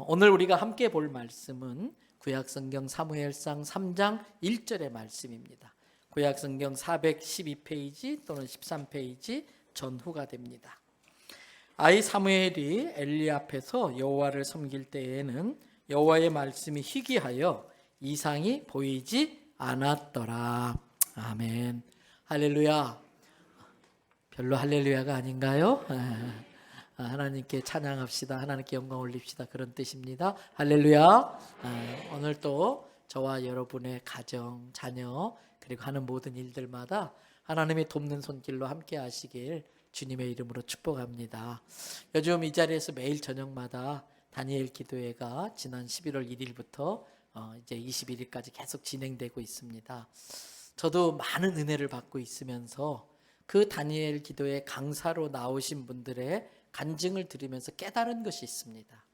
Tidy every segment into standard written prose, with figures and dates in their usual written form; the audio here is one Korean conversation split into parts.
오늘 우리가 함께 볼 말씀은 구약성경 사무엘상 3장 1절의 말씀입니다. 구약성경 412페이지 또는 13페이지 전후가 됩니다. 아이 사무엘이 엘리 앞에서 여호와를 섬길 때에는 여호와의 말씀이 희귀하여 이상이 보이지 않았더라. 아멘. 할렐루야. 별로 할렐루야가 아닌가요? 하나님께 찬양합시다. 하나님께 영광 올립시다. 그런 뜻입니다. 할렐루야. 오늘 또 저와 여러분의 가정, 자녀 그리고 하는 모든 일들마다 하나님의 돕는 손길로 함께 하시길 주님의 이름으로 축복합니다. 요즘 이 자리에서 매일 저녁마다 다니엘 기도회가 지난 11월 1일부터 이제 21일까지 계속 진행되고 있습니다. 저도 많은 은혜를 받고 있으면서 그 다니엘 기도회 강사로 나오신 분들의 간증을 들으면서 깨달은 것이 있습니다.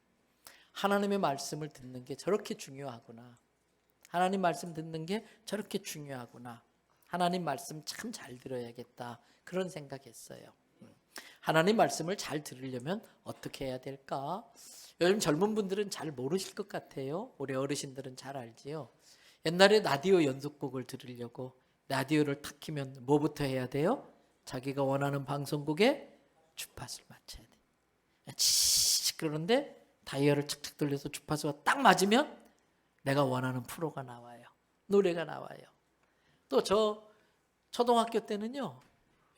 하나님의 말씀을 듣는 게 저렇게 중요하구나. 하나님 말씀 듣는 게 저렇게 중요하구나. 하나님 말씀 참 잘 들어야겠다. 그런 생각했어요. 하나님 말씀을 잘 들으려면 어떻게 해야 될까? 요즘 젊은 분들은 잘 모르실 것 같아요. 우리 어르신들은 잘 알지요. 옛날에 라디오 연속곡을 들으려고 라디오를 탁 키면 뭐부터 해야 돼요? 자기가 원하는 방송국에 주파수를 맞춰야 돼. 그러는데 다이얼을 착착 돌려서 주파수가 딱 맞으면 내가 원하는 프로가 나와요. 노래가 나와요. 또 저 초등학교 때는요.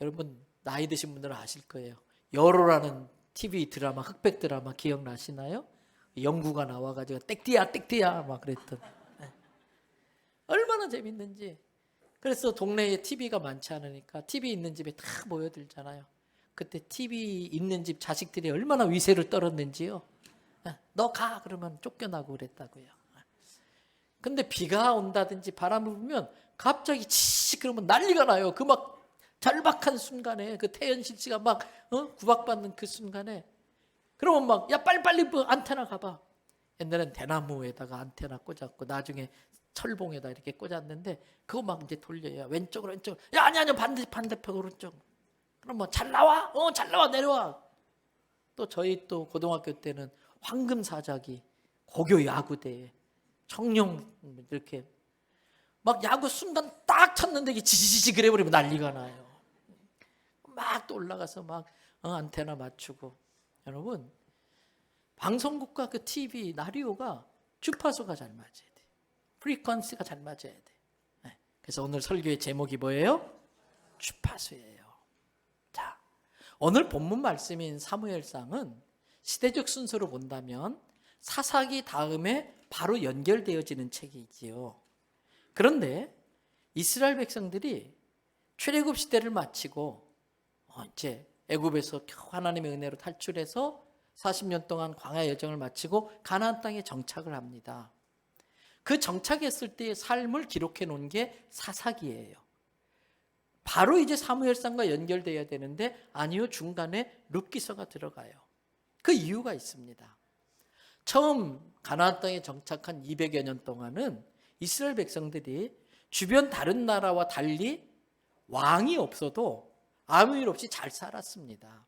여러분 나이 드신 분들은 아실 거예요. 여로라는 TV 드라마, 흑백 드라마 기억나시나요? 영구가 나와가지고 땡띠야 막 그랬던. 얼마나 재밌는지. 그래서 동네에 TV가 많지 않으니까 TV 있는 집에 다 모여들잖아요. 그때 TV 있는 집 자식들이 얼마나 위세를 떨었는지요. 너 가 그러면 쫓겨나고 그랬다고요. 근데 비가 온다든지 바람을 불면 갑자기 치 그러면 난리가 나요. 그 막 절박한 순간에 그 태연실 씨가 막 구박받는 그 순간에 그러면 막 야 빨리빨리 뭐 안테나 가봐. 옛날엔 대나무에다가 안테나 꽂았고 나중에 철봉에다 이렇게 꽂았는데 그거 막 이제 돌려요. 왼쪽으로 야 아니야 반대편 오른쪽. 그럼 뭐 잘 나와? 잘 나와 내려와. 또 저희 또 고등학교 때는 황금사자기 고교 야구대회 청룡 이렇게 막 야구 순간 딱 쳤는데 지지지 그래버리면 난리가 나요. 막 또 올라가서 막 안테나 맞추고. 여러분 방송국과 그 TV 라디오가 주파수가 잘 맞아야 돼. 프리퀀시가 잘 맞아야 돼. 그래서 오늘 설교의 제목이 뭐예요? 주파수예요. 자, 오늘 본문 말씀인 사무엘상은 시대적 순서로 본다면 사사기 다음에 바로 연결되어지는 책이지요. 그런데 이스라엘 백성들이 출애굽 시대를 마치고 이제 애굽에서 하나님의 은혜로 탈출해서 40년 동안 광야 여정을 마치고 가나안 땅에 정착을 합니다. 그 정착했을 때의 삶을 기록해 놓은 게 사사기예요. 바로 이제 사무엘상과 연결돼야 되는데 아니요, 중간에 룻기서가 들어가요. 그 이유가 있습니다. 처음 가나안 땅에 정착한 200여 년 동안은 이스라엘 백성들이 주변 다른 나라와 달리 왕이 없어도 아무 일 없이 잘 살았습니다.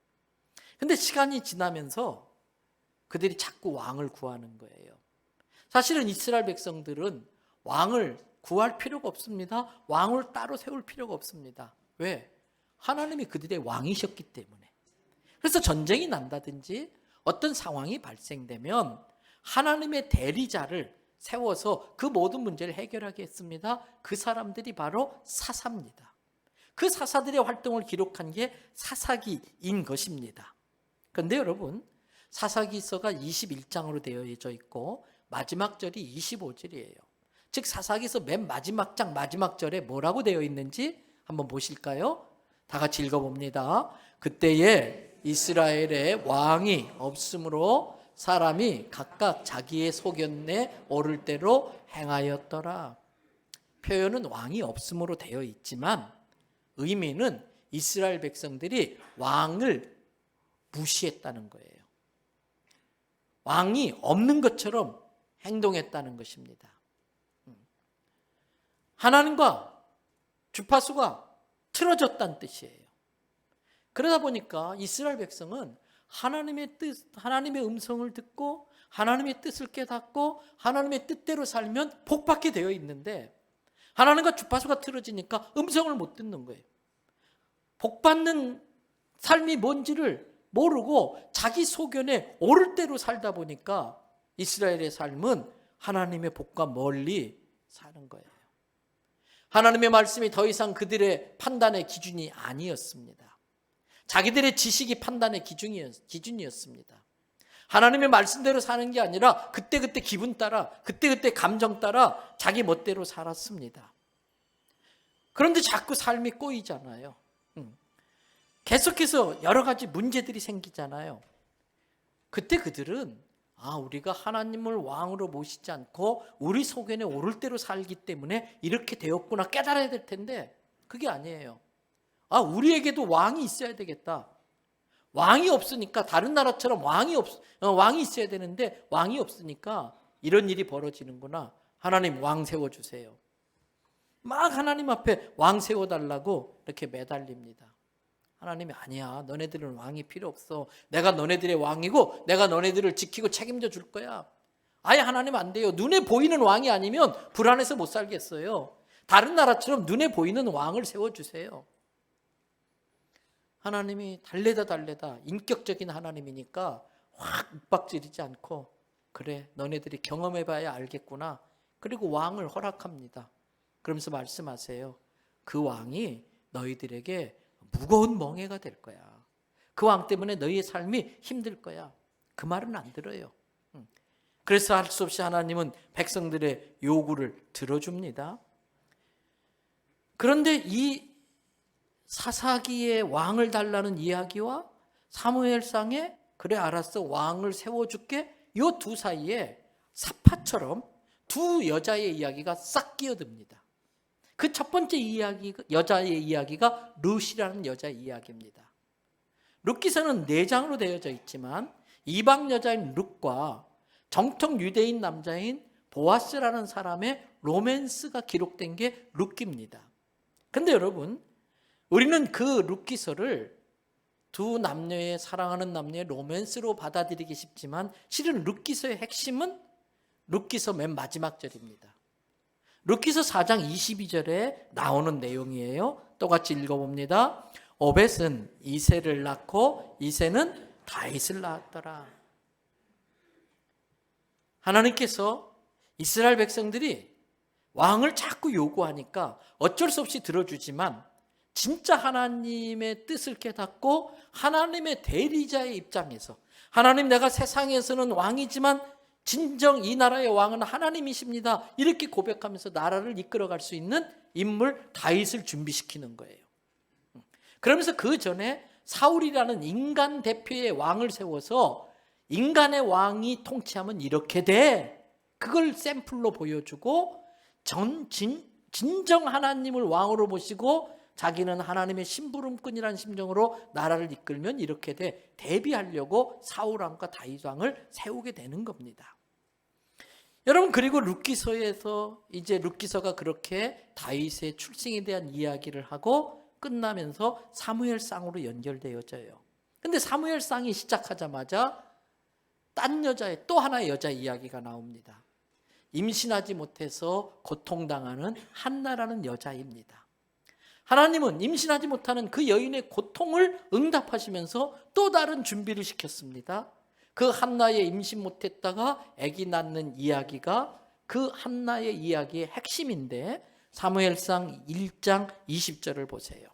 근데 시간이 지나면서 그들이 자꾸 왕을 구하는 거예요. 사실은 이스라엘 백성들은 왕을 구할 필요가 없습니다. 왕을 따로 세울 필요가 없습니다. 왜? 하나님이 그들의 왕이셨기 때문에. 그래서 전쟁이 난다든지 어떤 상황이 발생되면 하나님의 대리자를 세워서 그 모든 문제를 해결하겠습니다. 그 사람들이 바로 사사입니다. 그 사사들의 활동을 기록한 게 사사기인 것입니다. 그런데 여러분 사사기서가 21장으로 되어져 있고 마지막 절이 25절이에요. 즉 사사기서 맨 마지막 장 마지막 절에 뭐라고 되어 있는지 한번 보실까요? 다 같이 읽어봅니다. 그때에 이스라엘에 왕이 없으므로 사람이 각각 자기의 소견에 오를 대로 행하였더라. 표현은 왕이 없음으로 되어 있지만 의미는 이스라엘 백성들이 왕을 무시했다는 거예요. 왕이 없는 것처럼 행동했다는 것입니다. 하나님과 주파수가 틀어졌다는 뜻이에요. 그러다 보니까 이스라엘 백성은 하나님의 뜻, 하나님의 음성을 듣고 하나님의 뜻을 깨닫고 하나님의 뜻대로 살면 복받게 되어 있는데 하나님과 주파수가 틀어지니까 음성을 못 듣는 거예요. 복받는 삶이 뭔지를 모르고 자기 소견에 오를 대로 살다 보니까 이스라엘의 삶은 하나님의 복과 멀리 사는 거예요. 하나님의 말씀이 더 이상 그들의 판단의 기준이 아니었습니다. 자기들의 지식이 판단의 기준이었습니다. 하나님의 말씀대로 사는 게 아니라 그때그때 기분 따라, 그때그때 감정 따라 자기 멋대로 살았습니다. 그런데 자꾸 삶이 꼬이잖아요. 계속해서 여러 가지 문제들이 생기잖아요. 그때 그들은 우리가 하나님을 왕으로 모시지 않고 우리 소견에 오를 대로 살기 때문에 이렇게 되었구나 깨달아야 될 텐데 그게 아니에요. 우리에게도 왕이 있어야 되겠다. 왕이 없으니까 다른 나라처럼 왕이 있어야 되는데 왕이 없으니까 이런 일이 벌어지는구나. 하나님 왕 세워주세요. 막 하나님 앞에 왕 세워달라고 이렇게 매달립니다. 하나님이 아니야. 너네들은 왕이 필요 없어. 내가 너네들의 왕이고 내가 너네들을 지키고 책임져 줄 거야. 아예 하나님 안 돼요. 눈에 보이는 왕이 아니면 불안해서 못 살겠어요. 다른 나라처럼 눈에 보이는 왕을 세워주세요. 하나님이 달래다 인격적인 하나님이니까 확 윽박지르지 않고 그래 너네들이 경험해봐야 알겠구나. 그리고 왕을 허락합니다. 그러면서 말씀하세요. 그 왕이 너희들에게 무거운 멍에가 될 거야. 그 왕 때문에 너희의 삶이 힘들 거야. 그 말은 안 들어요. 그래서 할 수 없이 하나님은 백성들의 요구를 들어줍니다. 그런데 이 사사기의 왕을 달라는 이야기와 사무엘상의 그래 알았어 왕을 세워줄게 이 두 사이에 사파처럼 두 여자의 이야기가 싹 끼어듭니다. 그 첫 번째 여자의 이야기가 룻이라는 여자의 이야기입니다. 룻기서는 4장으로 되어져 있지만 이방 여자인 룻과 정통 유대인 남자인 보아스라는 사람의 로맨스가 기록된 게 룻기입니다. 그런데 여러분 우리는 그 룻기서를 두 남녀의 사랑하는 남녀의 로맨스로 받아들이기 쉽지만 실은 룻기서의 핵심은 룻기서 맨 마지막 절입니다. 룻기서 4장 22절에 나오는 내용이에요. 똑같이 읽어봅니다. 오벳은 이새를 낳고 이새는 다윗을 낳았더라. 하나님께서 이스라엘 백성들이 왕을 자꾸 요구하니까 어쩔 수 없이 들어주지만 진짜 하나님의 뜻을 깨닫고 하나님의 대리자의 입장에서 하나님 내가 세상에서는 왕이지만 진정 이 나라의 왕은 하나님이십니다. 이렇게 고백하면서 나라를 이끌어갈 수 있는 인물 다윗을 준비시키는 거예요. 그러면서 그 전에 사울이라는 인간 대표의 왕을 세워서 인간의 왕이 통치하면 이렇게 돼. 그걸 샘플로 보여주고 진정 하나님을 왕으로 모시고 자기는 하나님의 심부름꾼이라는 심정으로 나라를 이끌면 이렇게 돼. 대비하려고 사울왕과 다윗왕을 세우게 되는 겁니다. 여러분 그리고 룻기서에서 이제 룻기서가 그렇게 다윗의 출생에 대한 이야기를 하고 끝나면서 사무엘상으로 연결되어져요. 근데 사무엘상이 시작하자마자 딴 여자의 또 하나의 여자 이야기가 나옵니다. 임신하지 못해서 고통당하는 한나라는 여자입니다. 하나님은 임신하지 못하는 그 여인의 고통을 응답하시면서 또 다른 준비를 시켰습니다. 그 한나의 임신 못했다가 아기 낳는 이야기가 그 한나의 이야기의 핵심인데 사무엘상 1장 20절을 보세요.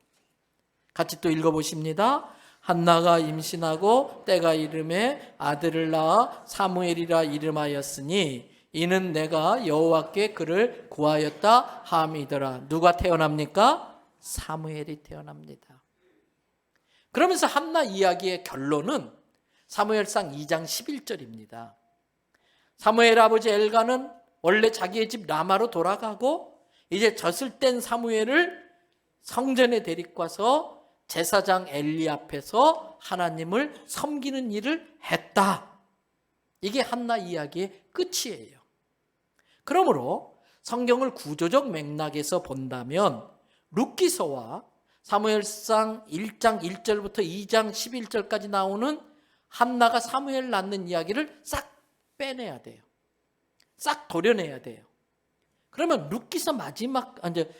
같이 또 읽어보십니다. 한나가 임신하고 때가 이름에 아들을 낳아 사무엘이라 이름하였으니 이는 내가 여호와께 그를 구하였다 함이더라. 누가 태어납니까? 사무엘이 태어납니다. 그러면서 한나 이야기의 결론은 사무엘상 2장 11절입니다. 사무엘 아버지 엘가는 원래 자기의 집 라마로 돌아가고 이제 젖을 뗀 사무엘을 성전에 데리고 와서 제사장 엘리 앞에서 하나님을 섬기는 일을 했다. 이게 한나 이야기의 끝이에요. 그러므로 성경을 구조적 맥락에서 본다면 룻기서와 사무엘상 1장 1절부터 2장 11절까지 나오는 한나가 사무엘 낳는 이야기를 싹 빼내야 돼요. 싹 도려내야 돼요. 그러면 룻기서 이제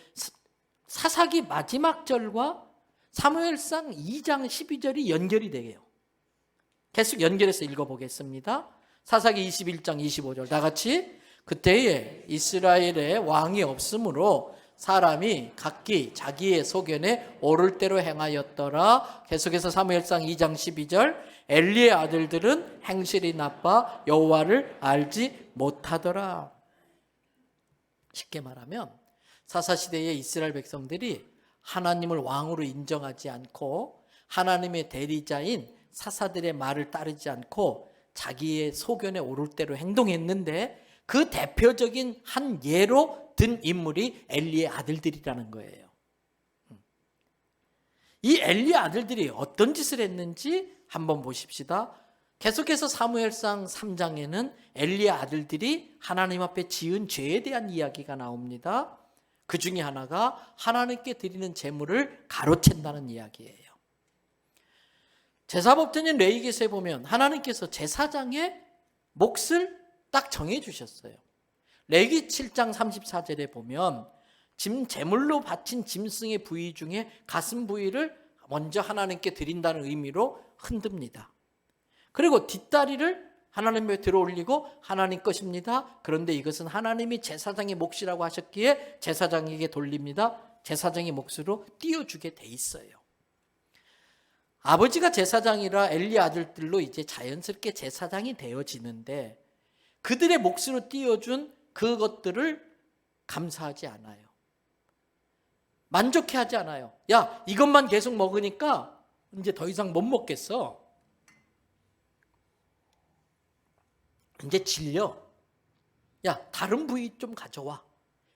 사사기 마지막 절과 사무엘상 2장 12절이 연결이 돼요. 계속 연결해서 읽어보겠습니다. 사사기 21장 25절 다 같이. 그때에 이스라엘에 왕이 없으므로 사람이 각기 자기의 소견에 옳을 대로 행하였더라. 계속해서 사무엘상 2장 12절 엘리의 아들들은 행실이 나빠 여호와를 알지 못하더라. 쉽게 말하면 사사시대의 이스라엘 백성들이 하나님을 왕으로 인정하지 않고 하나님의 대리자인 사사들의 말을 따르지 않고 자기의 소견에 오를 대로 행동했는데 그 대표적인 한 예로 든 인물이 엘리의 아들들이라는 거예요. 이 엘리의 아들들이 어떤 짓을 했는지 한번 보십시다. 계속해서 사무엘상 3장에는 엘리의 아들들이 하나님 앞에 지은 죄에 대한 이야기가 나옵니다. 그 중에 하나가 하나님께 드리는 제물을 가로챈다는 이야기예요. 제사법전인 레위기서에 보면 하나님께서 제사장의 몫을 딱 정해 주셨어요. 레위기 7장 34절에 보면 제물로 바친 짐승의 부위 중에 가슴 부위를 먼저 하나님께 드린다는 의미로 흔듭니다. 그리고 뒷다리를 하나님 앞에 들어올리고 하나님 것입니다. 그런데 이것은 하나님이 제사장의 몫이라고 하셨기에 제사장에게 돌립니다. 제사장의 몫으로 띄워주게 돼 있어요. 아버지가 제사장이라 엘리 아들들로 이제 자연스럽게 제사장이 되어지는데 그들의 몫으로 띄워준 그것들을 감사하지 않아요. 만족해하지 않아요. 야, 이것만 계속 먹으니까 이제 더 이상 못 먹겠어. 이제 질려. 야, 다른 부위 좀 가져와.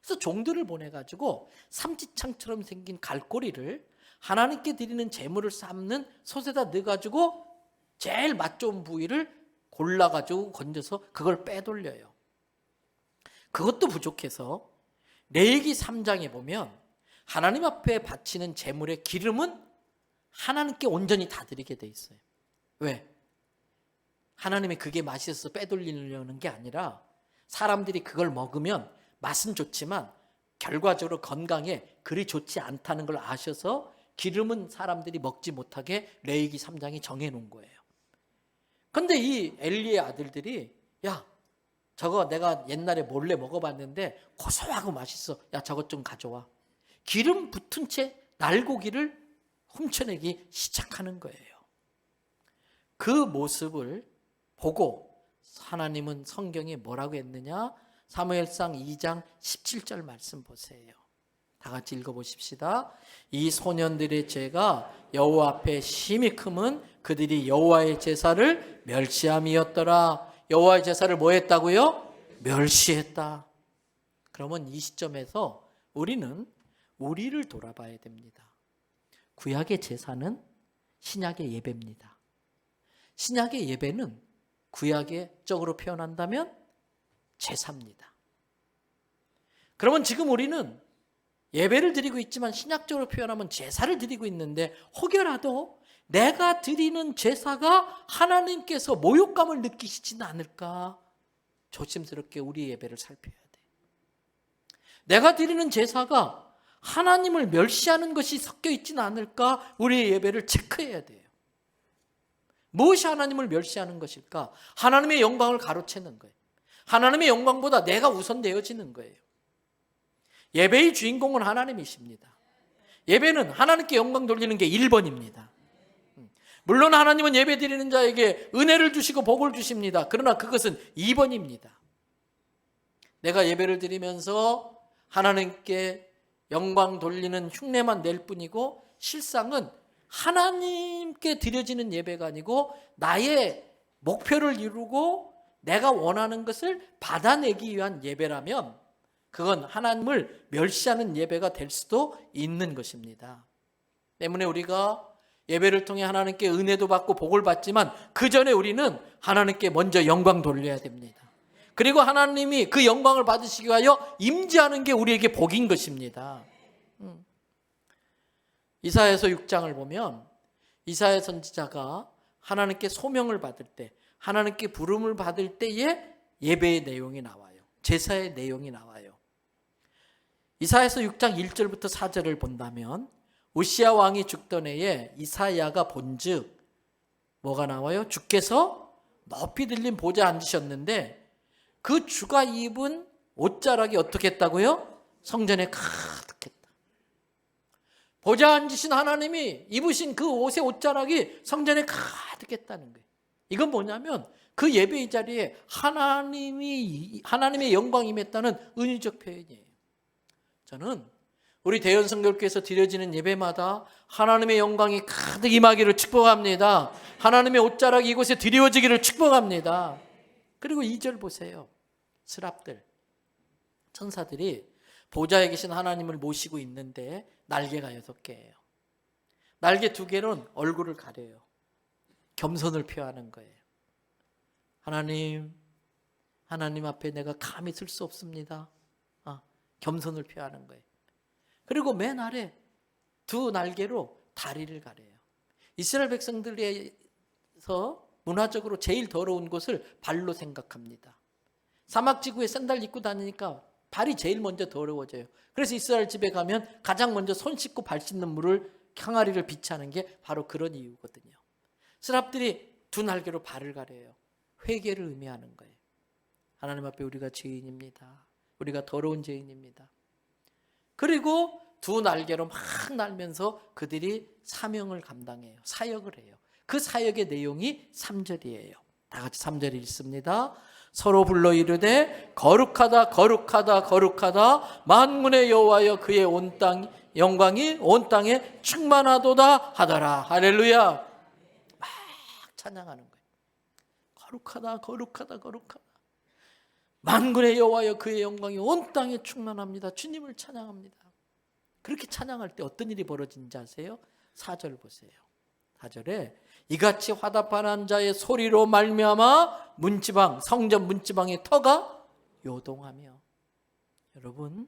그래서 종들을 보내가지고 삼지창처럼 생긴 갈고리를 하나님께 드리는 제물을 삶는 솥에다 넣어가지고 제일 맛 좋은 부위를 골라가지고 건져서 그걸 빼돌려요. 그것도 부족해서 레위기 3장에 보면 하나님 앞에 바치는 제물의 기름은 하나님께 온전히 다 드리게 돼 있어요. 왜? 하나님이 그게 맛있어서 빼돌리려는 게 아니라 사람들이 그걸 먹으면 맛은 좋지만 결과적으로 건강에 그리 좋지 않다는 걸 아셔서 기름은 사람들이 먹지 못하게 레위기 3장이 정해놓은 거예요. 그런데 이 엘리의 아들들이 야, 저거 내가 옛날에 몰래 먹어봤는데 고소하고 맛있어. 야, 저것 좀 가져와. 기름 붙은 채 날고기를 훔쳐내기 시작하는 거예요. 그 모습을 보고 하나님은 성경에 뭐라고 했느냐? 사무엘상 2장 17절 말씀 보세요. 다 같이 읽어보십시다. 이 소년들의 죄가 여호와 앞에 심히 크면 그들이 여호와의 제사를 멸시함이었더라. 여호와의 제사를 뭐 했다고요? 멸시했다. 그러면 이 시점에서 우리는 우리를 돌아봐야 됩니다. 구약의 제사는 신약의 예배입니다. 신약의 예배는 구약의 적으로 표현한다면 제사입니다. 그러면 지금 우리는 예배를 드리고 있지만 신약적으로 표현하면 제사를 드리고 있는데 혹여라도 내가 드리는 제사가 하나님께서 모욕감을 느끼시지는 않을까 조심스럽게 우리 예배를 살펴야 돼. 내가 드리는 제사가 하나님을 멸시하는 것이 섞여 있지는 않을까 우리의 예배를 체크해야 돼요. 무엇이 하나님을 멸시하는 것일까? 하나님의 영광을 가로채는 거예요. 하나님의 영광보다 내가 우선되어지는 거예요. 예배의 주인공은 하나님이십니다. 예배는 하나님께 영광 돌리는 게 1번입니다. 물론 하나님은 예배 드리는 자에게 은혜를 주시고 복을 주십니다. 그러나 그것은 2번입니다. 내가 예배를 드리면서 하나님께 영광 돌리는 흉내만 낼 뿐이고 실상은 하나님께 드려지는 예배가 아니고 나의 목표를 이루고 내가 원하는 것을 받아내기 위한 예배라면 그건 하나님을 멸시하는 예배가 될 수도 있는 것입니다. 때문에 우리가 예배를 통해 하나님께 은혜도 받고 복을 받지만 그 전에 우리는 하나님께 먼저 영광 돌려야 됩니다. 그리고 하나님이 그 영광을 받으시기 위하여 임재하는 게 우리에게 복인 것입니다. 이사야서 6장을 보면 이사야 선지자가 하나님께 소명을 받을 때 하나님께 부름을 받을 때에 예배의 내용이 나와요. 제사의 내용이 나와요. 이사야서 6장 1절부터 4절을 본다면 우시야 왕이 죽던 해에 이사야가 본즉 뭐가 나와요? 주께서 높이 들린 보좌에 앉으셨는데 그 주가 입은 옷자락이 어떻게 했다고요? 성전에 가득했다. 보좌에 앉으신 하나님이 입으신 그 옷의 옷자락이 성전에 가득했다는 거예요. 이건 뭐냐면 그 예배의 자리에 하나님의 영광이 임했다는 은유적 표현이에요. 저는 우리 대연성결교에서 드려지는 예배마다 하나님의 영광이 가득 임하기를 축복합니다. 하나님의 옷자락이 이곳에 드리워지기를 축복합니다. 그리고 2절 보세요. 스랍들, 천사들이 보좌에 계신 하나님을 모시고 있는데 날개가 6개예요. 날개 2개는 얼굴을 가려요. 겸손을 표하는 거예요. 하나님 앞에 내가 감히 설 수 없습니다. 겸손을 표하는 거예요. 그리고 맨 아래 2 날개로 다리를 가려요. 이스라엘 백성들에서 문화적으로 제일 더러운 곳을 발로 생각합니다. 사막지구에 샌들 입고 다니니까 발이 제일 먼저 더러워져요. 그래서 이스라엘 집에 가면 가장 먼저 손 씻고 발 씻는 물을 항아리를 비치하는 게 바로 그런 이유거든요. 스랍들이 2 날개로 발을 가려요. 회개를 의미하는 거예요. 하나님 앞에 우리가 죄인입니다. 우리가 더러운 죄인입니다. 그리고 2 날개로 막 날면서 그들이 사명을 감당해요. 사역을 해요. 그 사역의 내용이 3절이에요. 다 같이 3절 읽습니다. 서로 불러 이르되 거룩하다 거룩하다 거룩하다 만군의 여호와여 그의 온 땅 영광이 온 땅에 충만하도다 하더라. 할렐루야. 막 찬양하는 거예요. 거룩하다 거룩하다 거룩하다 만군의 여호와여 그의 영광이 온 땅에 충만합니다. 주님을 찬양합니다. 그렇게 찬양할 때 어떤 일이 벌어진지 아세요? 4절 보세요. 4절에 이같이 화답하는 자의 소리로 말미암아 성전 문지방의 터가 요동하며. 여러분,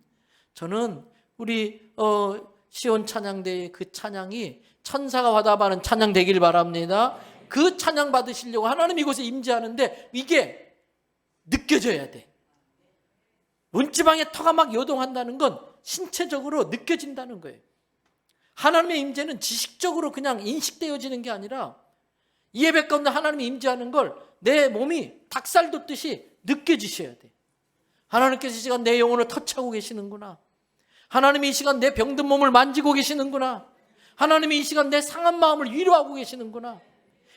저는 우리 시온 찬양대의 그 찬양이 천사가 화답하는 찬양 되길 바랍니다. 그 찬양 받으시려고 하나님 이곳에 임재하는데 이게 느껴져야 돼. 문지방의 터가 막 요동한다는 건 신체적으로 느껴진다는 거예요. 하나님의 임재는 지식적으로 그냥 인식되어지는 게 아니라 이 예배 가운데 하나님이 임재하는 걸 내 몸이 닭살 돋듯이 느껴지셔야 돼. 하나님께서 이 시간 내 영혼을 터치하고 계시는구나. 하나님이 이 시간 내 병든 몸을 만지고 계시는구나. 하나님이 이 시간 내 상한 마음을 위로하고 계시는구나.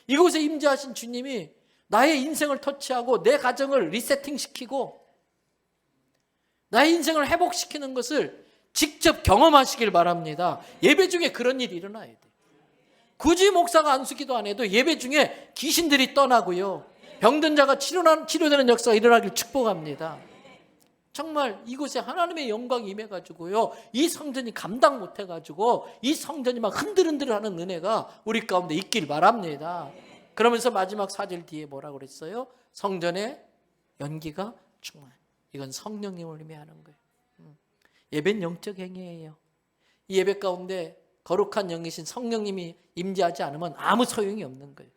이곳에 임재하신 주님이 나의 인생을 터치하고 내 가정을 리세팅시키고 나의 인생을 회복시키는 것을 직접 경험하시길 바랍니다. 예배 중에 그런 일이 일어나야 돼. 굳이 목사가 안수기도 안 해도 예배 중에 귀신들이 떠나고요. 병든 자가 치료되는 역사가 일어나길 축복합니다. 정말 이곳에 하나님의 영광이 임해가지고요. 이 성전이 감당 못해가지고 이 성전이 막 흔들흔들하는 은혜가 우리 가운데 있길 바랍니다. 그러면서 마지막 4절 뒤에 뭐라고 그랬어요? 성전에 연기가 충만. 이건 성령님을 의미하는 거예요. 예배는 영적 행위예요. 이 예배 가운데 거룩한 영이신 성령님이 임재하지 않으면 아무 소용이 없는 거예요.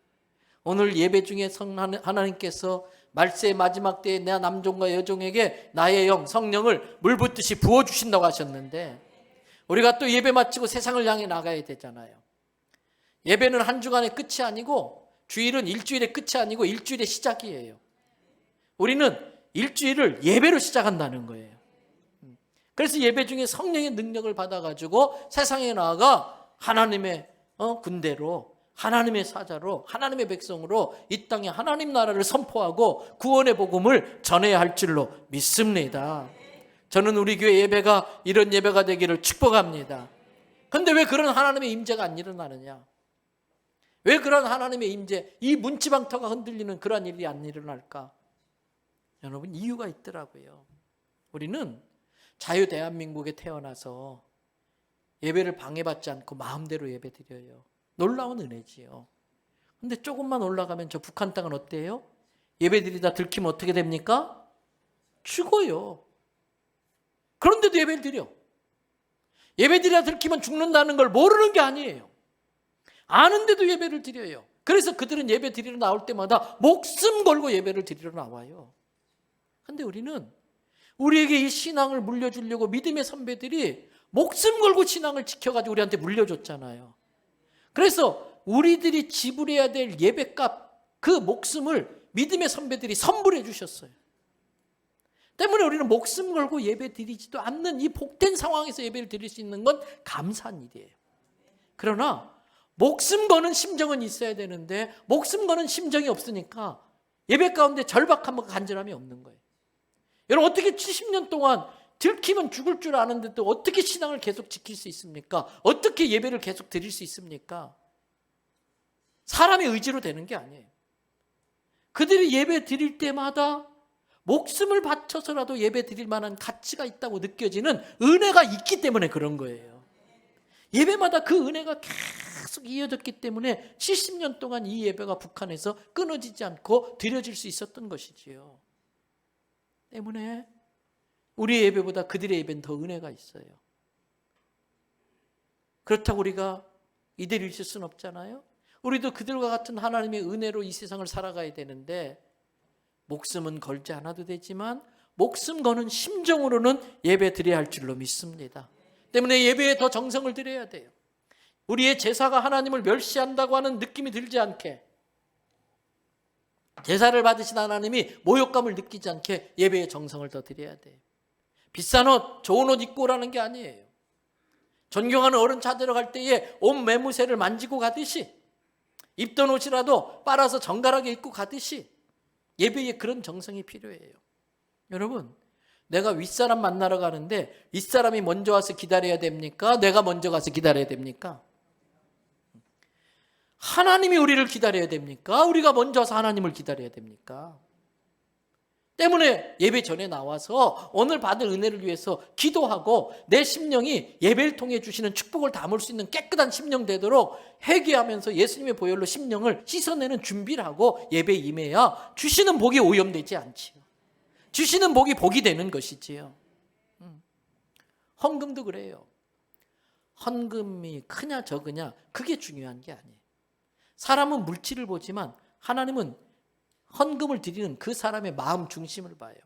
오늘 예배 중에 하나님께서 말세의 마지막 때에 내 남종과 여종에게 나의 영 성령을 물 붓듯이 부어주신다고 하셨는데 우리가 또 예배 마치고 세상을 향해 나가야 되잖아요. 예배는 한 주간의 끝이 아니고 주일은 일주일의 끝이 아니고 일주일의 시작이에요. 우리는 일주일을 예배로 시작한다는 거예요. 그래서 예배 중에 성령의 능력을 받아가지고 세상에 나아가 하나님의 군대로 하나님의 사자로 하나님의 백성으로 이 땅에 하나님 나라를 선포하고 구원의 복음을 전해야 할 줄로 믿습니다. 저는 우리 교회 예배가 이런 예배가 되기를 축복합니다. 그런데 왜 그런 하나님의 임재가 안 일어나느냐? 왜 그런 하나님의 임재, 이 문지방터가 흔들리는 그런 일이 안 일어날까? 여러분, 이유가 있더라고요. 우리는 자유 대한민국에 태어나서 예배를 방해받지 않고 마음대로 예배드려요. 놀라운 은혜지요. 근데 조금만 올라가면 저 북한 땅은 어때요? 예배드리다 들키면 어떻게 됩니까? 죽어요. 그런데도 예배를 드려. 예배드리다 들키면 죽는다는 걸 모르는 게 아니에요. 아는데도 예배를 드려요. 그래서 그들은 예배 드리러 나올 때마다 목숨 걸고 예배를 드리러 나와요. 근데 우리는 우리에게 이 신앙을 물려주려고 믿음의 선배들이 목숨 걸고 신앙을 지켜가지고 우리한테 물려줬잖아요. 그래서 우리들이 지불해야 될 예배값, 그 목숨을 믿음의 선배들이 선물해 주셨어요. 때문에 우리는 목숨 걸고 예배 드리지도 않는 이 복된 상황에서 예배를 드릴 수 있는 건 감사한 일이에요. 그러나 목숨 거는 심정은 있어야 되는데 목숨 거는 심정이 없으니까 예배 가운데 절박함과 간절함이 없는 거예요. 여러분, 어떻게 70년 동안 들키면 죽을 줄 아는데도 어떻게 신앙을 계속 지킬 수 있습니까? 어떻게 예배를 계속 드릴 수 있습니까? 사람의 의지로 되는 게 아니에요. 그들이 예배 드릴 때마다 목숨을 바쳐서라도 예배 드릴 만한 가치가 있다고 느껴지는 은혜가 있기 때문에 그런 거예요. 예배마다 그 은혜가 계속 이어졌기 때문에 70년 동안 이 예배가 북한에서 끊어지지 않고 드려질 수 있었던 것이지요. 때문에 우리의 예배보다 그들의 예배는 더 은혜가 있어요. 그렇다고 우리가 이대로 있을 수는 없잖아요. 우리도 그들과 같은 하나님의 은혜로 이 세상을 살아가야 되는데 목숨은 걸지 않아도 되지만 목숨 거는 심정으로는 예배 드려야 할 줄로 믿습니다. 때문에 예배에 더 정성을 드려야 돼요. 우리의 제사가 하나님을 멸시한다고 하는 느낌이 들지 않게, 제사를 받으신 하나님이 모욕감을 느끼지 않게 예배에 정성을 더 드려야 돼요. 비싼 옷, 좋은 옷 입고 오라는 게 아니에요. 존경하는 어른 찾으러 갈 때에 옷 매무새를 만지고 가듯이, 입던 옷이라도 빨아서 정갈하게 입고 가듯이 예배에 그런 정성이 필요해요. 여러분, 내가 윗사람 만나러 가는데 윗사람이 먼저 와서 기다려야 됩니까? 내가 먼저 가서 기다려야 됩니까? 하나님이 우리를 기다려야 됩니까? 우리가 먼저 와서 하나님을 기다려야 됩니까? 때문에 예배 전에 나와서 오늘 받을 은혜를 위해서 기도하고 내 심령이 예배를 통해 주시는 축복을 담을 수 있는 깨끗한 심령 되도록 회개하면서 예수님의 보혈로 심령을 씻어내는 준비를 하고 예배에 임해야 주시는 복이 오염되지 않지요. 주시는 복이 복이 되는 것이지요. 헌금도 그래요. 헌금이 크냐 적으냐 그게 중요한 게 아니에요. 사람은 물질을 보지만 하나님은 헌금을 드리는 그 사람의 마음 중심을 봐요.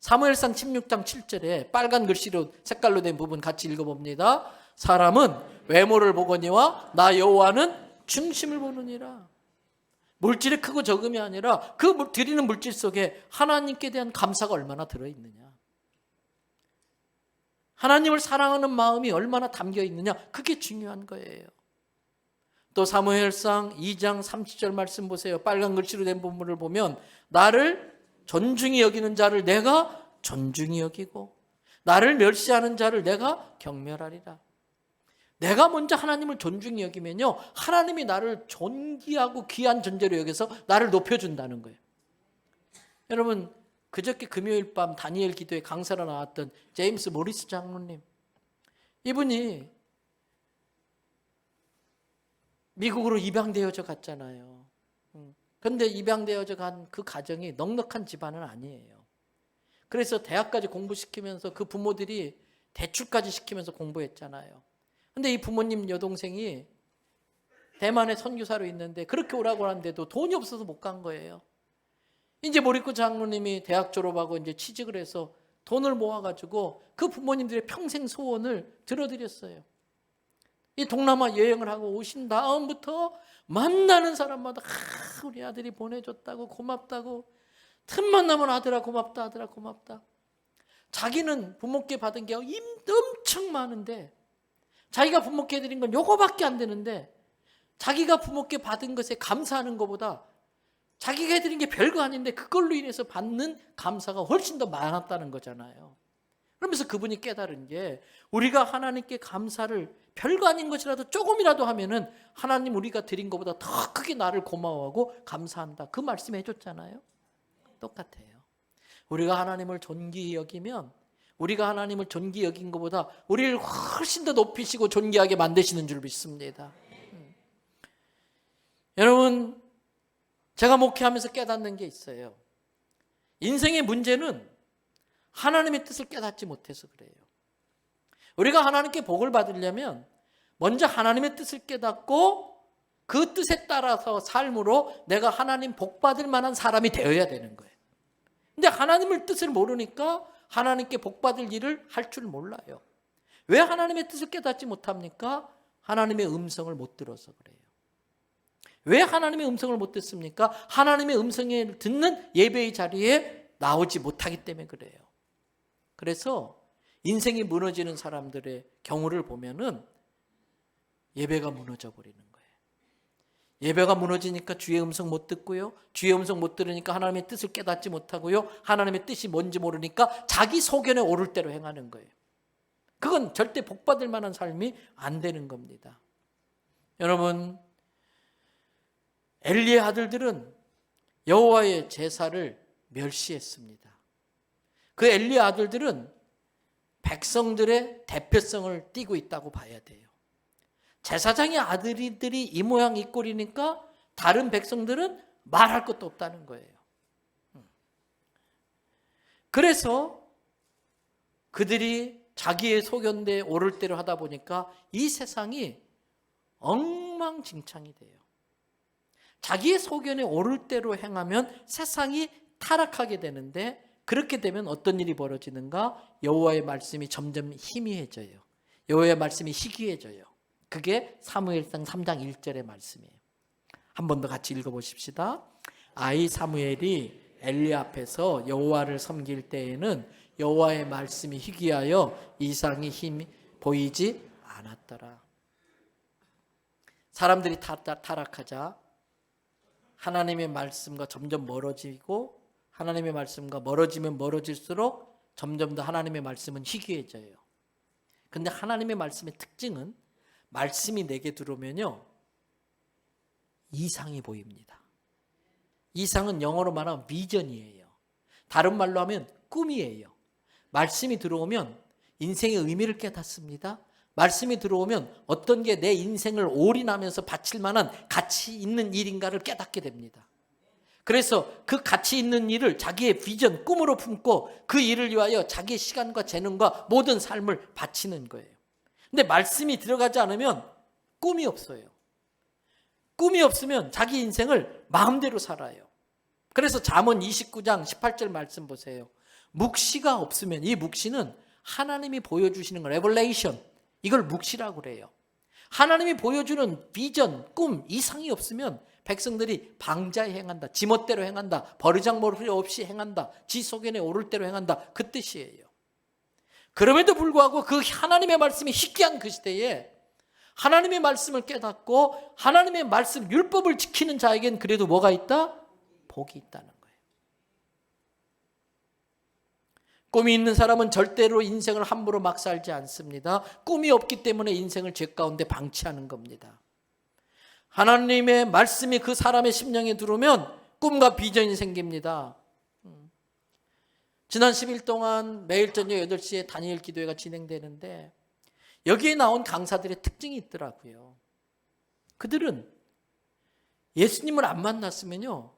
사무엘상 16장 7절에 빨간 글씨로 색깔로 된 부분 같이 읽어봅니다. 사람은 외모를 보거니와 나 여호와는 중심을 보느니라. 물질이 크고 적음이 아니라 그 드리는 물질 속에 하나님께 대한 감사가 얼마나 들어있느냐, 하나님을 사랑하는 마음이 얼마나 담겨있느냐, 그게 중요한 거예요. 또 사무엘상 2장 30절 말씀 보세요. 빨간 글씨로 된 부분을 보면 나를 존중히 여기는 자를 내가 존중히 여기고 나를 멸시하는 자를 내가 경멸하리라. 내가 먼저 하나님을 존중히 여기면요, 하나님이 나를 존귀하고 귀한 존재로 여겨서 나를 높여준다는 거예요. 여러분, 그저께 금요일 밤 다니엘 기도에 강사로 나왔던 제임스 모리스 장로님, 이분이 미국으로 입양되어져 갔잖아요. 그런데 입양되어져 간 그 가정이 넉넉한 집안은 아니에요. 그래서 대학까지 공부시키면서 그 부모들이 대출까지 시키면서 공부했잖아요. 근데 이 부모님 여동생이 대만에 선교사로 있는데 그렇게 오라고 하는데도 돈이 없어서 못 간 거예요. 이제 모리코 장로님이 대학 졸업하고 이제 취직을 해서 돈을 모아가지고 그 부모님들의 평생 소원을 들어드렸어요. 이 동남아 여행을 하고 오신 다음부터 만나는 사람마다 우리 아들이 보내줬다고 고맙다고, 틈만 나면 아들아 고맙다, 아들아 고맙다. 자기는 부모께 받은 게 엄청 많은데, 자기가 부모께 드린 건 요거밖에 안 되는데 자기가 부모께 받은 것에 감사하는 것보다 자기가 해드린 게 별거 아닌데 그걸로 인해서 받는 감사가 훨씬 더 많았다는 거잖아요. 그러면서 그분이 깨달은 게, 우리가 하나님께 감사를 별거 아닌 것이라도 조금이라도 하면은 하나님 우리가 드린 것보다 더 크게 나를 고마워하고 감사한다, 그 말씀 해줬잖아요. 똑같아요. 우리가 하나님을 존귀히 여기면, 우리가 하나님을 존귀히 여긴 것보다 우리를 훨씬 더 높이시고 존귀하게 만드시는 줄 믿습니다. 여러분, 제가 목회하면서 깨닫는 게 있어요. 인생의 문제는 하나님의 뜻을 깨닫지 못해서 그래요. 우리가 하나님께 복을 받으려면 먼저 하나님의 뜻을 깨닫고 그 뜻에 따라서 삶으로 내가 하나님 복 받을 만한 사람이 되어야 되는 거예요. 근데 하나님의 뜻을 모르니까 하나님께 복받을 일을 할 줄 몰라요. 왜 하나님의 뜻을 깨닫지 못합니까? 하나님의 음성을 못 들어서 그래요. 왜 하나님의 음성을 못 듣습니까? 하나님의 음성을 듣는 예배의 자리에 나오지 못하기 때문에 그래요. 그래서 인생이 무너지는 사람들의 경우를 보면은 예배가 무너져 버리는 거예요. 예배가 무너지니까 주의 음성 못 듣고요. 주의 음성 못 들으니까 하나님의 뜻을 깨닫지 못하고요. 하나님의 뜻이 뭔지 모르니까 자기 소견에 오를 대로 행하는 거예요. 그건 절대 복받을 만한 삶이 안 되는 겁니다. 여러분, 엘리의 아들들은 여호와의 제사를 멸시했습니다. 그 엘리의 아들들은 백성들의 대표성을 띠고 있다고 봐야 돼요. 제사장의 아들들이 이 모양 이 꼴이니까 다른 백성들은 말할 것도 없다는 거예요. 그래서 그들이 자기의 소견대에 오를 대로 하다 보니까 이 세상이 엉망진창이 돼요. 자기의 소견에 오를 대로 행하면 세상이 타락하게 되는데, 그렇게 되면 어떤 일이 벌어지는가? 여호와의 말씀이 점점 희미해져요. 여호와의 말씀이 희귀해져요. 그게 사무엘상 3장 1절의 말씀이에요. 한 번 더 같이 읽어보십시다. 아이 사무엘이 엘리 앞에서 여호와를 섬길 때에는 여호와의 말씀이 희귀하여 이상이 힘이 보이지 않았더라. 사람들이 타락하자 하나님의 말씀과 점점 멀어지고, 하나님의 말씀과 멀어지면 멀어질수록 점점 더 하나님의 말씀은 희귀해져요. 근데 하나님의 말씀의 특징은 말씀이 내게 들어오면요, 이상이 보입니다. 이상은 영어로 말하면 비전이에요. 다른 말로 하면 꿈이에요. 말씀이 들어오면 인생의 의미를 깨닫습니다. 말씀이 들어오면 어떤 게 내 인생을 올인하면서 바칠 만한 가치 있는 일인가를 깨닫게 됩니다. 그래서 그 가치 있는 일을 자기의 비전, 꿈으로 품고 그 일을 위하여 자기의 시간과 재능과 모든 삶을 바치는 거예요. 근데 말씀이 들어가지 않으면 꿈이 없어요. 꿈이 없으면 자기 인생을 마음대로 살아요. 그래서 잠언 29장 18절 말씀 보세요. 묵시가 없으면, 이 묵시는 하나님이 보여주시는 거, 레벨레이션, 이걸 묵시라고 그래요. 하나님이 보여주는 비전, 꿈, 이상이 없으면 백성들이 방자에 행한다, 지멋대로 행한다, 버르장머리 없이 행한다, 지 소견에 오를 대로 행한다, 그 뜻이에요. 그럼에도 불구하고 그 하나님의 말씀이 희귀한 그 시대에 하나님의 말씀을 깨닫고 하나님의 말씀, 율법을 지키는 자에겐 그래도 뭐가 있다? 복이 있다는 거예요. 꿈이 있는 사람은 절대로 인생을 함부로 막 살지 않습니다. 꿈이 없기 때문에 인생을 죄 가운데 방치하는 겁니다. 하나님의 말씀이 그 사람의 심령에 들어오면 꿈과 비전이 생깁니다. 지난 10일 동안 매일 저녁 8시에 다니엘 기도회가 진행되는데 여기에 나온 강사들의 특징이 있더라고요. 그들은 예수님을 안 만났으면요,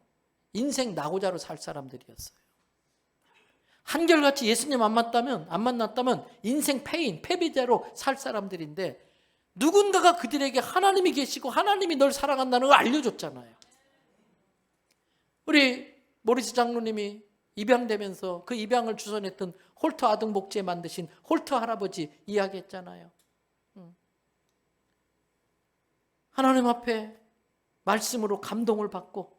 인생 나고자로 살 사람들이었어요. 한결같이 예수님 안 만났다면 인생 패배자로 살 사람들인데, 누군가가 그들에게 하나님이 계시고 하나님이 널 사랑한다는 걸 알려줬잖아요. 우리 모리스 장로님이 입양되면서 그 입양을 주선했던 홀터 아등복지에 만드신 홀터 할아버지 이야기했잖아요. 하나님 앞에 말씀으로 감동을 받고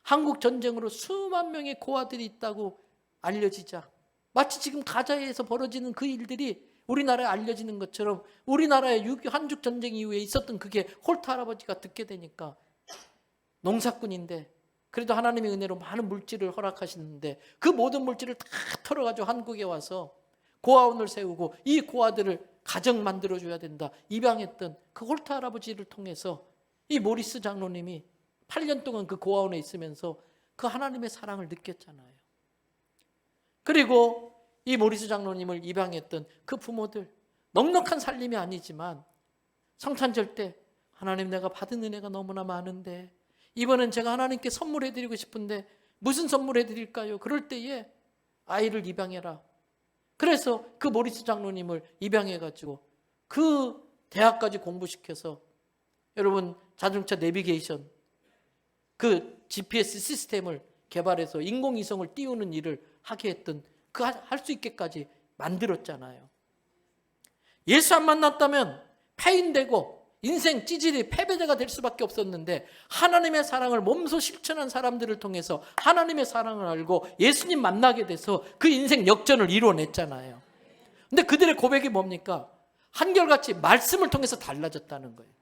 한국 전쟁으로 수만 명의 고아들이 있다고 알려지자, 마치 지금 가자에서 벌어지는 그 일들이 우리나라에 알려지는 것처럼 우리나라의 한국 전쟁 이후에 있었던 그게 홀터 할아버지가 듣게 되니까, 농사꾼인데 그래도 하나님의 은혜로 많은 물질을 허락하시는데 그 모든 물질을 다 털어가지고 한국에 와서 고아원을 세우고 이 고아들을 가정 만들어줘야 된다 입양했던 그 홀터 할아버지를 통해서 이 모리스 장로님이 8년 동안 그 고아원에 있으면서 그 하나님의 사랑을 느꼈잖아요. 그리고 이 모리스 장로님을 입양했던 그 부모들, 넉넉한 살림이 아니지만 성탄절 때 하나님, 내가 받은 은혜가 너무나 많은데 이번엔 제가 하나님께 선물해드리고 싶은데 무슨 선물해드릴까요? 그럴 때에 아이를 입양해라. 그래서 그 모리스 장로님을 입양해가지고 그 대학까지 공부시켜서, 여러분 자동차 내비게이션 그 GPS 시스템을 개발해서 인공위성을 띄우는 일을 하게 했던 그 할 수 있게까지 만들었잖아요. 예수 안 만났다면 폐인되고 인생 찌질이 패배자가 될 수밖에 없었는데 하나님의 사랑을 몸소 실천한 사람들을 통해서 하나님의 사랑을 알고 예수님 만나게 돼서 그 인생 역전을 이뤄냈잖아요. 근데 그들의 고백이 뭡니까? 한결같이 말씀을 통해서 달라졌다는 거예요.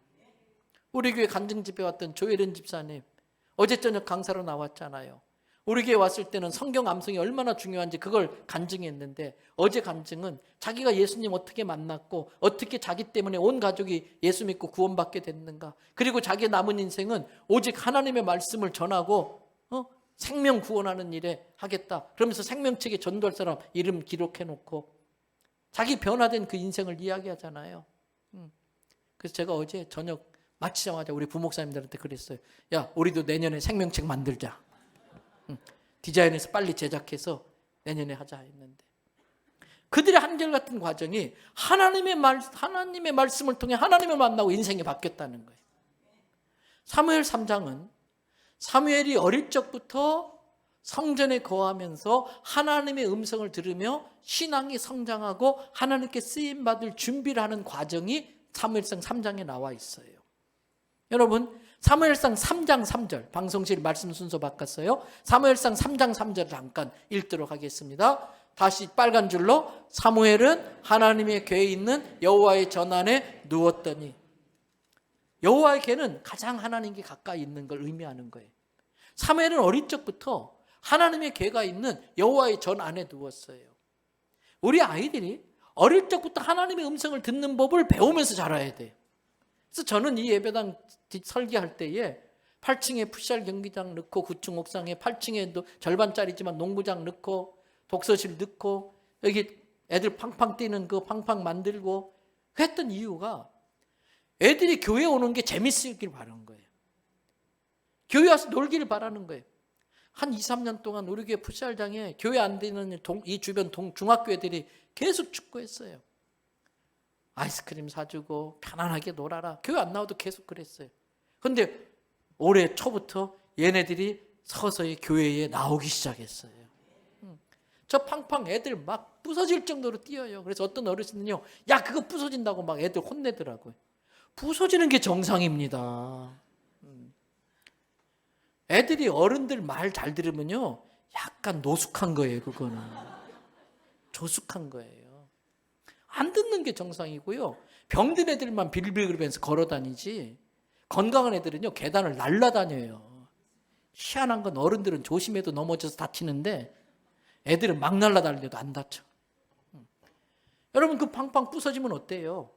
우리 교회 간증집에 왔던 조혜련 집사님 어제 저녁 강사로 나왔잖아요. 우리 교회 왔을 때는 성경 암송이 얼마나 중요한지 그걸 간증했는데 어제 간증은 자기가 예수님 어떻게 만났고 어떻게 자기 때문에 온 가족이 예수 믿고 구원받게 됐는가, 그리고 자기의 남은 인생은 오직 하나님의 말씀을 전하고 생명 구원하는 일에 하겠다 그러면서 생명책에 전도할 사람 이름 기록해놓고 자기 변화된 그 인생을 이야기하잖아요. 그래서 제가 어제 저녁 마치자마자 우리 부목사님들한테 그랬어요. 야, 우리도 내년에 생명책 만들자. 디자인해서 빨리 제작해서 내년에 하자 했는데 그들의 한결같은 과정이 하나님의 말씀을 통해 하나님을 만나고 인생이 바뀌었다는 거예요. 사무엘 3장은 사무엘이 어릴 적부터 성전에 거하면서 하나님의 음성을 들으며 신앙이 성장하고 하나님께 쓰임받을 준비를 하는 과정이 사무엘상 3장에 나와 있어요. 여러분, 사무엘상 3장 3절, 방송실 말씀 순서 바꿨어요. 사무엘상 3장 3절을 잠깐 읽도록 하겠습니다. 다시 빨간 줄로, 사무엘은 하나님의 궤에 있는 여호와의 전 안에 누웠더니. 여호와의 궤는 가장 하나님께 가까이 있는 걸 의미하는 거예요. 사무엘은 어릴 적부터 하나님의 궤가 있는 여호와의 전 안에 누웠어요. 우리 아이들이 어릴 적부터 하나님의 음성을 듣는 법을 배우면서 자라야 돼요. 그래서 저는 이 예배당 설계할 때에 8층에 풋살 경기장 넣고 9층 옥상에 8층에 절반짜리지만 농구장 넣고 독서실 넣고 여기 애들 팡팡 뛰는 거 팡팡 만들고 했던 이유가 애들이 교회 오는 게 재밌길 바라는 거예요. 교회 와서 놀기를 바라는 거예요. 한 2, 3년 동안 우리 교회 풋살장에 교회 안 되는 이 주변 중학교 애들이 계속 축구했어요. 아이스크림 사주고 편안하게 놀아라. 교회 안 나와도 계속 그랬어요. 그런데 올해 초부터 얘네들이 서서히 교회에 나오기 시작했어요. 저 팡팡 애들 막 부서질 정도로 뛰어요. 그래서 어떤 어르신은요, 야 그거 부서진다고 막 애들 혼내더라고요. 부서지는 게 정상입니다. 애들이 어른들 말 잘 들으면요 약간 노숙한 거예요. 그거는 조숙한 거예요. 안 듣는 게 정상이고요. 병든 애들만 빌빌거리면서 걸어다니지 건강한 애들은요 계단을 날라다녀요. 희한한 건 어른들은 조심해도 넘어져서 다치는데 애들은 막 날라다녀도 안 다쳐. 여러분, 그 팡팡 부서지면 어때요?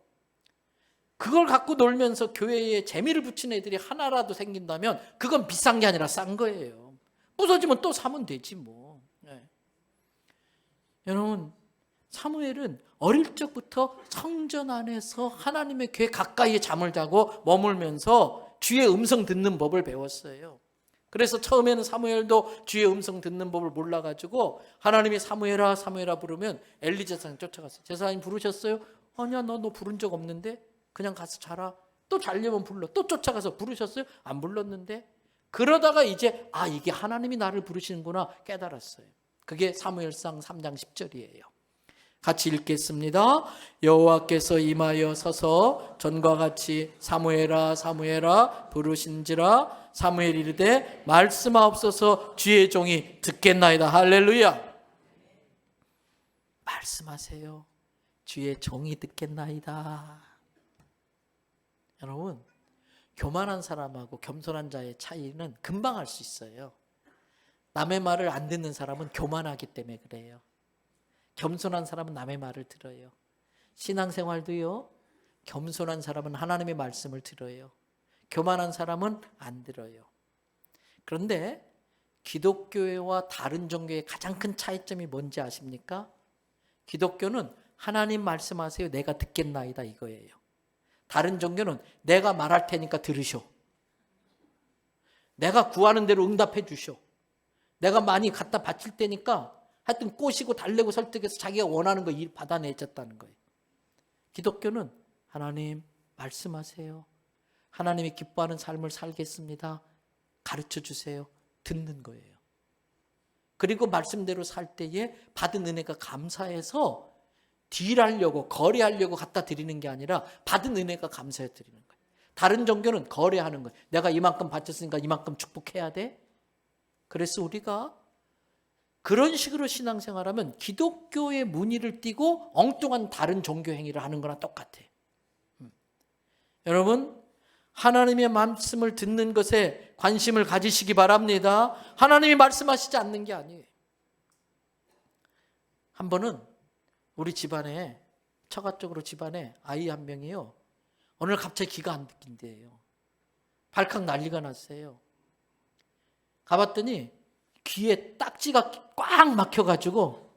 그걸 갖고 놀면서 교회에 재미를 붙이는 애들이 하나라도 생긴다면 그건 비싼 게 아니라 싼 거예요. 부서지면 또 사면 되지 뭐. 네. 여러분, 사무엘은 어릴 적부터 성전 안에서 하나님의 궤 가까이에 잠을 자고 머물면서 주의 음성 듣는 법을 배웠어요. 그래서 처음에는 사무엘도 주의 음성 듣는 법을 몰라가지고 하나님이 사무엘아 사무엘아 부르면 엘리 제사장 쫓아갔어요. 제사장님 부르셨어요? 아니야, 너 부른 적 없는데. 그냥 가서 자라. 또 자려면 불러. 또 쫓아가서 부르셨어요? 안 불렀는데. 그러다가 이제 이게 하나님이 나를 부르시는구나 깨달았어요. 그게 사무엘상 3장 10절이에요. 같이 읽겠습니다. 여호와께서 임하여 서서 전과 같이 사무엘아 사무엘아 부르신지라. 사무엘이 이르되 말씀하옵소서 주의 종이 듣겠나이다. 할렐루야. 말씀하세요. 주의 종이 듣겠나이다. 여러분, 교만한 사람하고 겸손한 자의 차이는 금방 알 수 있어요. 남의 말을 안 듣는 사람은 교만하기 때문에 그래요. 겸손한 사람은 남의 말을 들어요. 신앙생활도요, 겸손한 사람은 하나님의 말씀을 들어요. 교만한 사람은 안 들어요. 그런데 기독교와 다른 종교의 가장 큰 차이점이 뭔지 아십니까? 기독교는 하나님 말씀하세요. 내가 듣겠나이다 이거예요. 다른 종교는 내가 말할 테니까 들으쇼. 내가 구하는 대로 응답해 주쇼. 내가 많이 갖다 바칠 테니까 하여튼 꼬시고 달래고 설득해서 자기가 원하는 거 받아내졌다는 거예요. 기독교는 하나님 말씀하세요. 하나님이 기뻐하는 삶을 살겠습니다. 가르쳐 주세요. 듣는 거예요. 그리고 말씀대로 살 때에 받은 은혜가 감사해서 딜하려고 거래하려고 갖다 드리는 게 아니라 받은 은혜가 감사해 드리는 거예요. 다른 종교는 거래하는 거예요. 내가 이만큼 바쳤으니까 이만큼 축복해야 돼. 그래서 우리가 그런 식으로 신앙생활하면 기독교의 무늬를 띠고 엉뚱한 다른 종교 행위를 하는 거랑 똑같아요. 여러분, 하나님의 말씀을 듣는 것에 관심을 가지시기 바랍니다. 하나님이 말씀하시지 않는 게 아니에요. 한 번은 우리 집안에, 처가적으로 집안에 아이 한 명이요, 오늘 갑자기 기가 안 듣긴대요. 발칵 난리가 났어요. 가봤더니 귀에 딱지가 꽉 막혀가지고,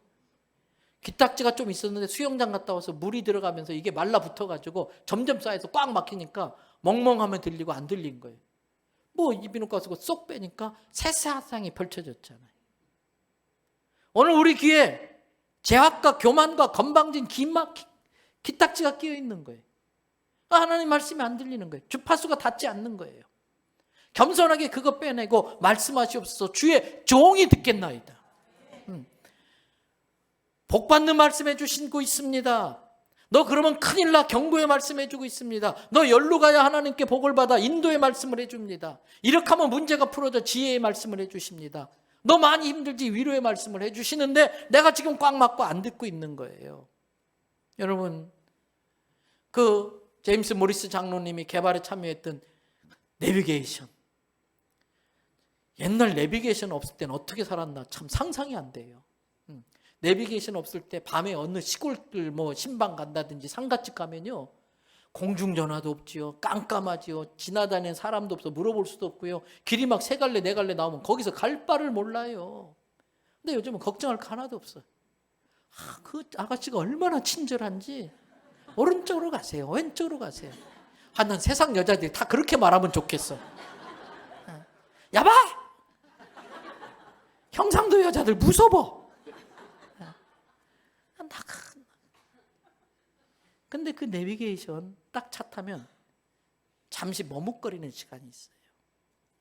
귀딱지가 좀 있었는데 수영장 갔다 와서 물이 들어가면서 이게 말라붙어가지고 점점 쌓여서 꽉 막히니까 멍멍하면 들리고 안 들린 거예요. 뭐 이비인후과 가서 쏙 빼니까 새사상이 펼쳐졌잖아요. 오늘 우리 귀에 제약과 교만과 건방진 귀딱지가 끼어 있는 거예요. 하나님 말씀이 안 들리는 거예요. 주파수가 닿지 않는 거예요. 겸손하게 그거 빼내고 말씀하시옵소서 주의 종이 듣겠나이다. 복받는 말씀해 주시고 있습니다. 너 그러면 큰일 나, 경고의 말씀해 주고 있습니다. 너 열로 가야 하나님께 복을 받아, 인도의 말씀을 해줍니다. 이렇게 하면 문제가 풀어져, 지혜의 말씀을 해주십니다. 너 많이 힘들지, 위로의 말씀을 해주시는데 내가 지금 꽉 막고 안 듣고 있는 거예요. 여러분, 그 제임스 모리스 장로님이 개발에 참여했던 내비게이션, 옛날 내비게이션 없을 때는 어떻게 살았나 참 상상이 안 돼요. 내비게이션 없을 때 밤에 어느 시골길 뭐 신방 간다든지 상가집 가면요, 공중전화도 없지요, 깜깜하지요, 지나다니는 사람도 없어, 물어볼 수도 없고요, 길이 막 세 갈래 네 갈래 나오면 거기서 갈 바를 몰라요. 근데 요즘은 걱정할 거 하나도 없어요. 그 아가씨가 얼마나 친절한지, 오른쪽으로 가세요, 왼쪽으로 가세요. 난 세상 여자들이 다 그렇게 말하면 좋겠어. 야봐! 형상도 여자들 무서워. 근데 그 내비게이션 딱 차 타면 잠시 머뭇거리는 시간이 있어요.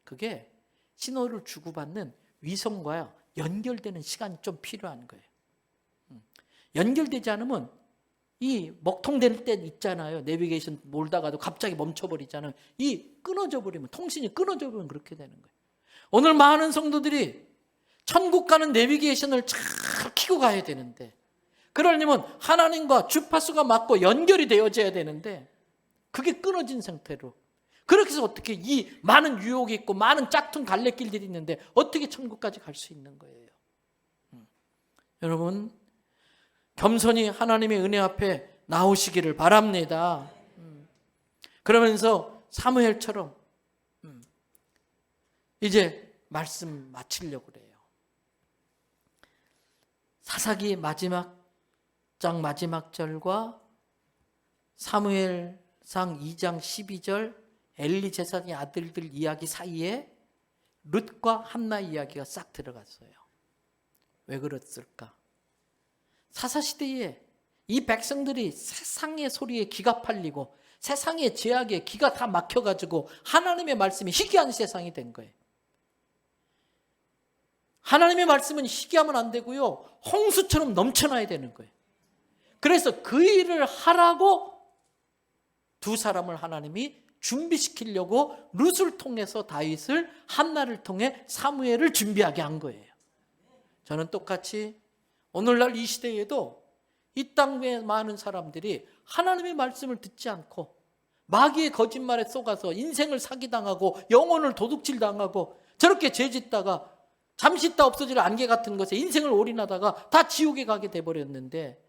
그게 신호를 주고받는 위성과 연결되는 시간이 좀 필요한 거예요. 연결되지 않으면 이 먹통될 때 있잖아요. 내비게이션 몰다가도 갑자기 멈춰버리잖아요. 이 끊어져 버리면, 통신이 끊어져 버리면 그렇게 되는 거예요. 오늘 많은 성도들이 천국 가는 내비게이션을 잘 켜고 가야 되는데, 그러려면 하나님과 주파수가 맞고 연결이 되어져야 되는데 그게 끊어진 상태로, 그렇게 해서 어떻게 이 많은 유혹이 있고 많은 짝퉁 갈래길들이 있는데 어떻게 천국까지 갈 수 있는 거예요? 여러분, 겸손히 하나님의 은혜 앞에 나오시기를 바랍니다. 그러면서 사무엘처럼 이제 말씀 마치려고 그래요. 사사기 마지막 장 마지막 절과 사무엘상 2장 12절 엘리 제사장의 아들들 이야기 사이에 룻과 한나 이야기가 싹 들어갔어요. 왜 그랬을까? 사사시대에 이 백성들이 세상의 소리에 귀가 팔리고 세상의 제약에 귀가 다 막혀가지고 하나님의 말씀이 희귀한 세상이 된 거예요. 하나님의 말씀은 희귀하면 안 되고요, 홍수처럼 넘쳐나야 되는 거예요. 그래서 그 일을 하라고 두 사람을 하나님이 준비시키려고 룻을 통해서 다윗을, 한나를 통해 사무엘을 준비하게 한 거예요. 저는 똑같이 오늘날 이 시대에도 이 땅에 많은 사람들이 하나님의 말씀을 듣지 않고 마귀의 거짓말에 속아서 인생을 사기당하고 영혼을 도둑질당하고 저렇게 죄짓다가 잠시 있다 없어질 안개 같은 것에 인생을 올인하다가 다 지옥에 가게 돼버렸는데,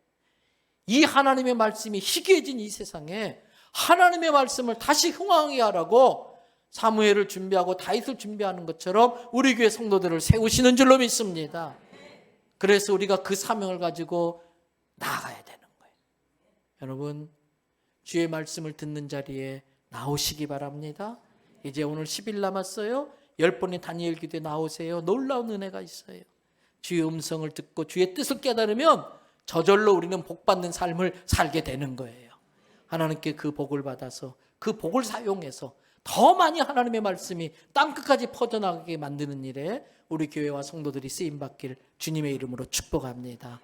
이 하나님의 말씀이 희귀해진 이 세상에 하나님의 말씀을 다시 흥황하게 하라고 사무엘을 준비하고 다윗을 준비하는 것처럼 우리 교회 성도들을 세우시는 줄로 믿습니다. 그래서 우리가 그 사명을 가지고 나아가야 되는 거예요. 여러분, 주의 말씀을 듣는 자리에 나오시기 바랍니다. 이제 오늘 10일 남았어요. 10번의 다니엘 기도에 나오세요. 놀라운 은혜가 있어요. 주의 음성을 듣고 주의 뜻을 깨달으면 저절로 우리는 복받는 삶을 살게 되는 거예요. 하나님께 그 복을 받아서 그 복을 사용해서 더 많이 하나님의 말씀이 땅끝까지 퍼져나가게 만드는 일에 우리 교회와 성도들이 쓰임 받길 주님의 이름으로 축복합니다.